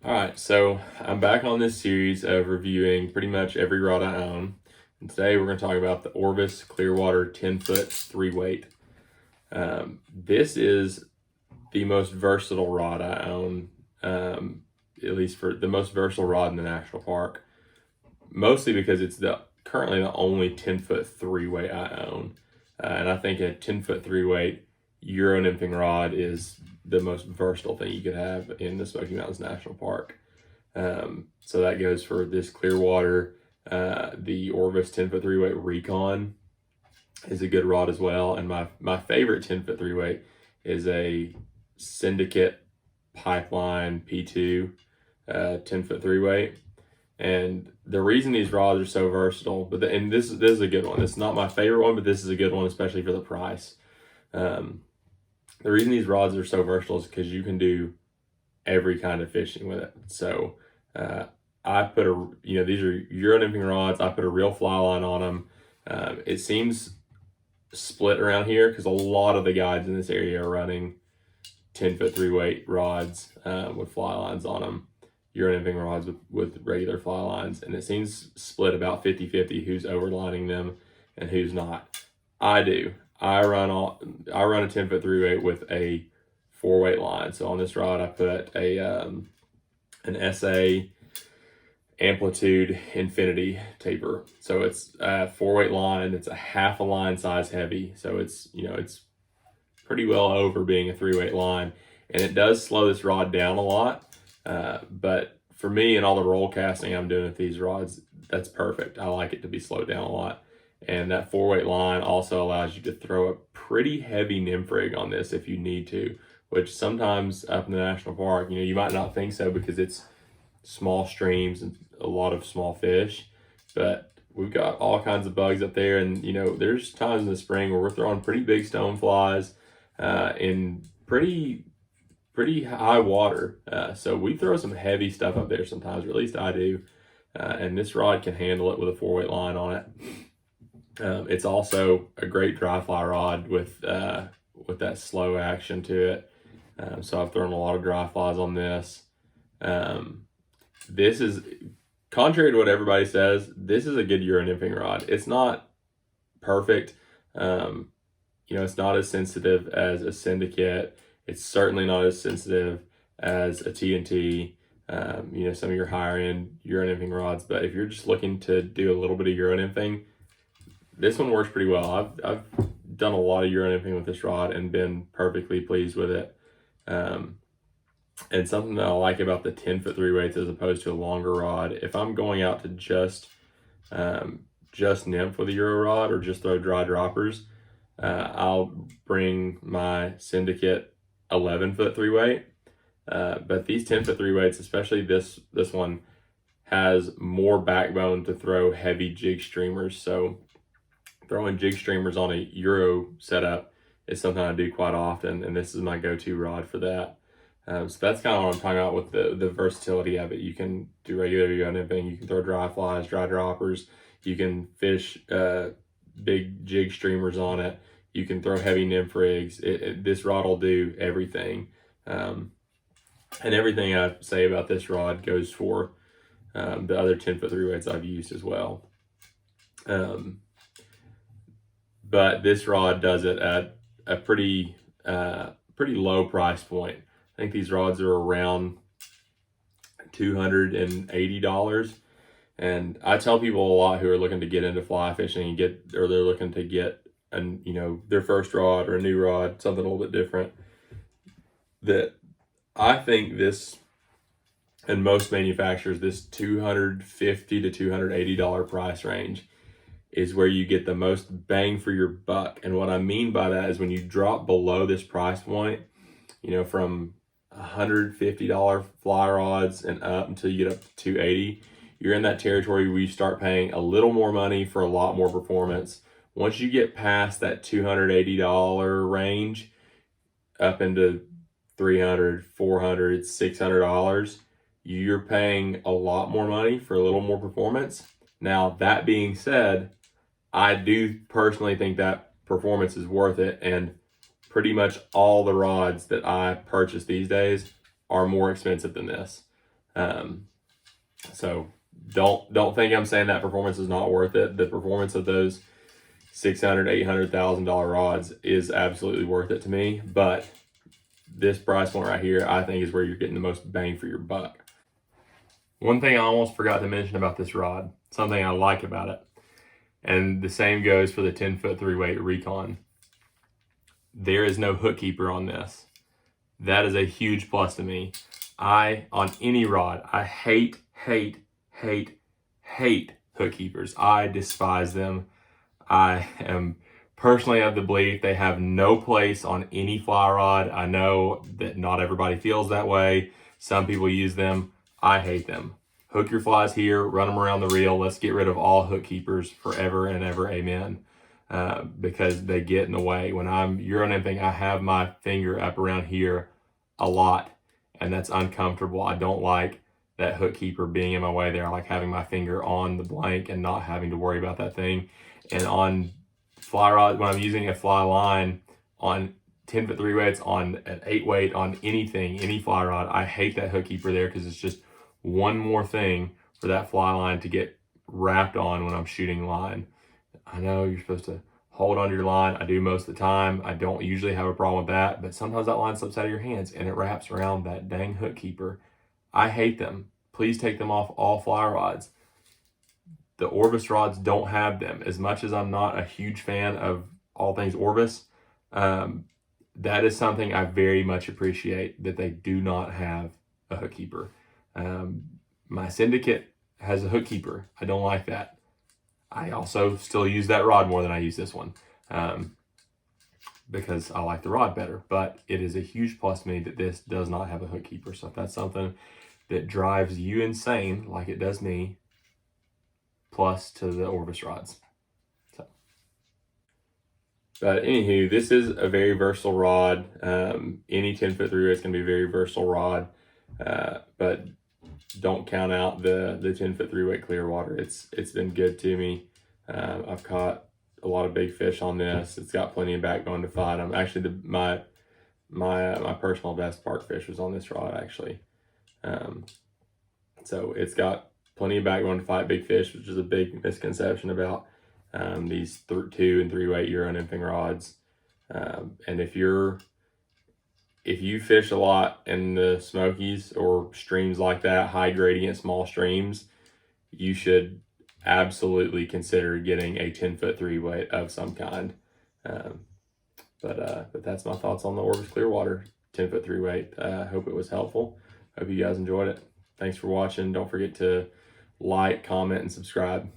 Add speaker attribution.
Speaker 1: All right, so I'm back on this series of reviewing pretty much every rod I own. And today we're going to talk about the Orvis Clearwater 10-foot 3-weight. This is the most versatile rod I own, at least for the most versatile rod in the national park. Mostly because it's currently the only 10-foot 3-weight I own. And I think a 10-foot 3-weight Euro nymphing rod is the most versatile thing you could have in the Smoky Mountains National Park. So that goes for this Clearwater. The Orvis 10-foot 3-weight Recon is a good rod as well. And my favorite 10-foot 3-weight is a Syndicate Pipeline P2 10-foot 3-weight. And the reason these rods are so versatile, and this is a good one. It's not my favorite one, but this is a good one, especially for the price. The reason these rods are so versatile is because you can do every kind of fishing with it. So I put these are Euro nymphing rods. I put a real fly line on them. It seems split around here because a lot of the guides in this area are running 10-foot 3-weight rods with fly lines on them. Euro nymphing rods with regular fly lines, and it seems split about 50-50 who's overlining them and who's not. I do. I run a 10-foot 3-weight with a 4-weight line. So on this rod I put an SA Amplitude Infinity taper. So it's a 4-weight line. It's a half a line size heavy. So it's pretty well over being a 3-weight line, and it does slow this rod down a lot. But for me and all the roll casting I'm doing with these rods, that's perfect. I like it to be slowed down a lot. And that 4-weight line also allows you to throw a pretty heavy nymph rig on this if you need to, which sometimes up in the national park, you might not think so because it's small streams and a lot of small fish, but we've got all kinds of bugs up there. And, there's times in the spring where we're throwing pretty big stoneflies in pretty high water. So we throw some heavy stuff up there sometimes, or at least I do. And this rod can handle it with a 4-weight line on it. It's also a great dry fly rod with that slow action to it. So I've thrown a lot of dry flies on this. This is, contrary to what everybody says, this is a good Euro nymphing rod. It's not perfect. It's not as sensitive as a Syndicate. It's certainly not as sensitive as a TNT, some of your higher end Euro nymphing rods. But if you're just looking to do a little bit of Euro nymphing, this one works pretty well. I've done a lot of Euro nymphing with this rod and been perfectly pleased with it. And something that I like about the 10-foot 3-weights as opposed to a longer rod, if I'm going out to just nymph with a Euro rod or just throw dry droppers, I'll bring my Syndicate 11-foot 3-weight. But these 10-foot 3-weights, especially this one, has more backbone to throw heavy jig streamers. So throwing jig streamers on a Euro setup is something I do quite often, and this is my go-to rod for that. So that's kind of what I'm talking about with the versatility of it. You can do regular Euro nymphing, you can throw dry flies, dry droppers, you can fish big jig streamers on it, you can throw heavy nymph rigs. This rod will do everything. And everything I say about this rod goes for the other 10-foot 3-weights I've used as well. But this rod does it at a pretty low price point. I think these rods are around $280. And I tell people a lot who are looking to get into fly fishing they're looking to get their first rod or a new rod, something a little bit different, that I think this, and most manufacturers, this $250 to $280 price range is where you get the most bang for your buck. And what I mean by that is when you drop below this price point, from $150 fly rods and up until you get up to $280, you're in that territory where you start paying a little more money for a lot more performance. Once you get past that $280 range, up into $300, $400, $600, you're paying a lot more money for a little more performance. Now, that being said, I do personally think that performance is worth it, and pretty much all the rods that I purchase these days are more expensive than this. So don't think I'm saying that performance is not worth it. The performance of those $600,000, $800,000 rods is absolutely worth it to me. But this price point right here, I think, is where you're getting the most bang for your buck. One thing I almost forgot to mention about this rod, something I like about it, and the same goes for the 10-foot 3-weight Recon. There is no hook keeper on this. That is a huge plus to me. On any rod, I hate hook keepers. I despise them. I am personally of the belief they have no place on any fly rod. I know that not everybody feels that way. Some people use them. I hate them. Hook your flies here, run them around the reel. Let's get rid of all hook keepers forever and ever, amen. Because they get in the way. When I'm Euro nymphing, I have my finger up around here a lot, and that's uncomfortable. I don't like that hook keeper being in my way there. I like having my finger on the blank and not having to worry about that thing. And on fly rod, when I'm using a fly line on 10-foot 3-weights, on an 8-weight, on anything, any fly rod, I hate that hook keeper there because it's just one more thing for that fly line to get wrapped on when I'm shooting line. I know you're supposed to hold onto your line. I do most of the time. I don't usually have a problem with that, but sometimes that line slips out of your hands and it wraps around that dang hook keeper. I hate them. Please take them off all fly rods. The Orvis rods don't have them. As much as I'm not a huge fan of all things Orvis, that is something I very much appreciate, that they do not have a hook keeper. My Syndicate has a hook keeper. I don't like that. I also still use that rod more than I use this one, because I like the rod better. But it is a huge plus to me that this does not have a hook keeper. So if that's something that drives you insane, like it does me, plus to the Orvis rods. So, but anywho, this is a very versatile rod. Any 10-foot 3-weight is going to be a very versatile rod, but don't count out the 10-foot 3-weight Clearwater. It's been good to me. I've caught a lot of big fish on this. It's got plenty of backbone to fight them. Actually, my personal best park fish was on this rod, actually. So it's got plenty of backbone to fight big fish, which is a big misconception about these 2 and 3-weight Euro nymphing rods. And if you fish a lot in the Smokies or streams like that, high gradient, small streams, you should absolutely consider getting a 10-foot 3-weight of some kind. But that's my thoughts on the Orvis Clearwater 10-foot 3-weight. Hope it was helpful. Hope you guys enjoyed it. Thanks for watching. Don't forget to like, comment, and subscribe.